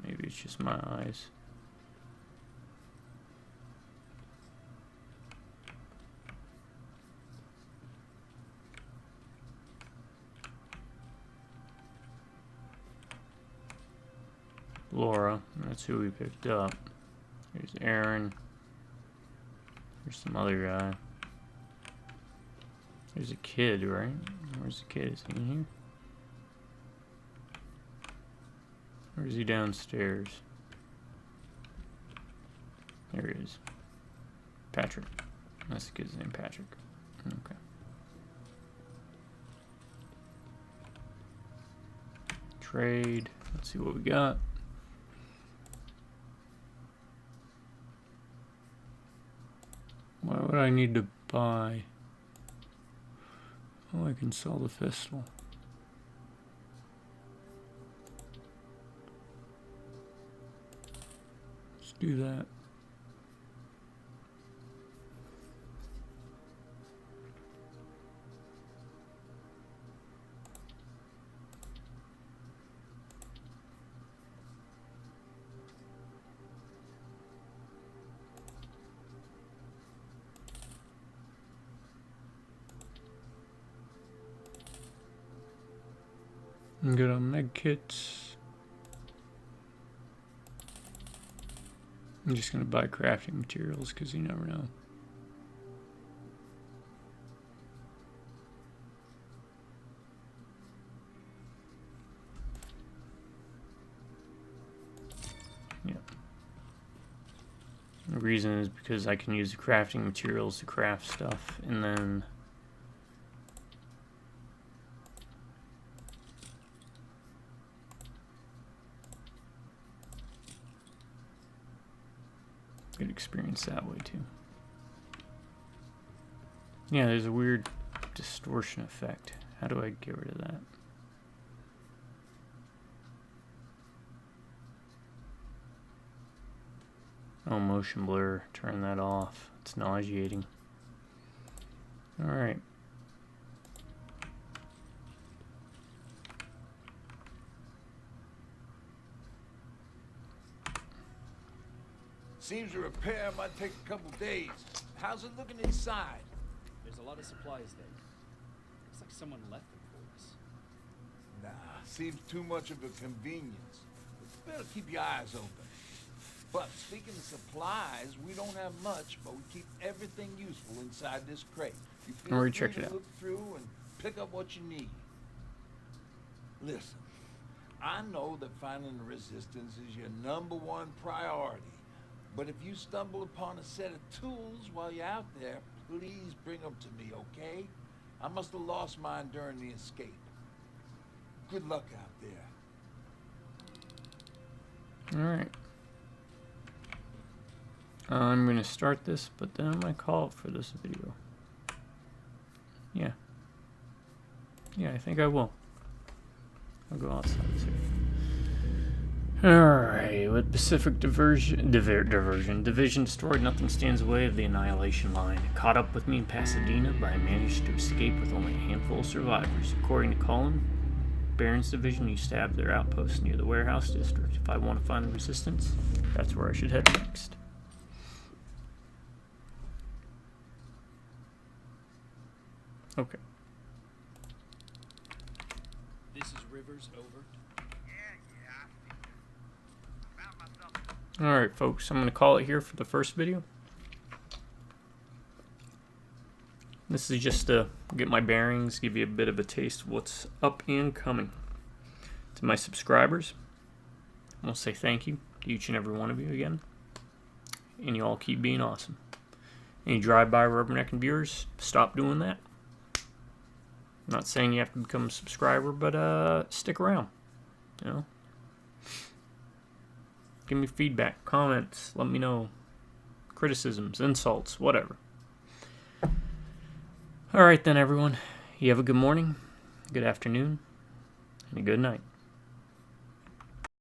Maybe it's just my eyes. Laura, that's who we picked up. There's Aaron. There's some other guy. There's a kid, right? Where's the kid? Is he in here? Or is he downstairs? There he is. Patrick. That's the kid's name, Patrick. Okay. Trade. Let's see what we got. Why would I need to buy? Oh, I can sell the pistol. Let's do that. I'm good on med kits. I'm just gonna buy crafting materials because you never know. Yeah. The reason is because I can use the crafting materials to craft stuff, and then get experience that way too. Yeah, there's a weird distortion effect. How do I get rid of that? Oh, motion blur. Turn that off. It's nauseating. Alright. Seems the repair might take a couple days. How's it looking inside? There's a lot of supplies there. Looks like someone left them for us. Nah, seems too much of a convenience. But better keep your eyes open. But speaking of supplies, we don't have much, but we keep everything useful inside this crate. You feel Already free checked it to out. look through and pick up what you need. Listen, I know that finding the resistance is your #1 priority. But if you stumble upon a set of tools while you're out there, please bring them to me, okay? I must have lost mine during the escape. Good luck out there. Alright. I'm going to start this, but then I might call it for this video. Yeah. Yeah, I think I will. I'll go outside and see. Alright, with Pacific Division destroyed, nothing stands in the way of the annihilation line. It caught up with me in Pasadena, but I managed to escape with only a handful of survivors. According to Colin, Barron's division used to have their outpost near the warehouse district. If I want to find the resistance, that's where I should head next. Okay. This is Rivers, over. Alright, folks, I'm going to call it here for the first video. This is just to get my bearings, give you a bit of a taste of what's up and coming. To my subscribers, I want to say thank you to each and every one of you again. And you all keep being awesome. Any drive-by rubbernecking viewers, stop doing that. I'm not saying you have to become a subscriber, but stick around. You know? Give me feedback, comments, let me know. Criticisms, insults, whatever. Alright then, everyone. You have a good morning, good afternoon, and a good night.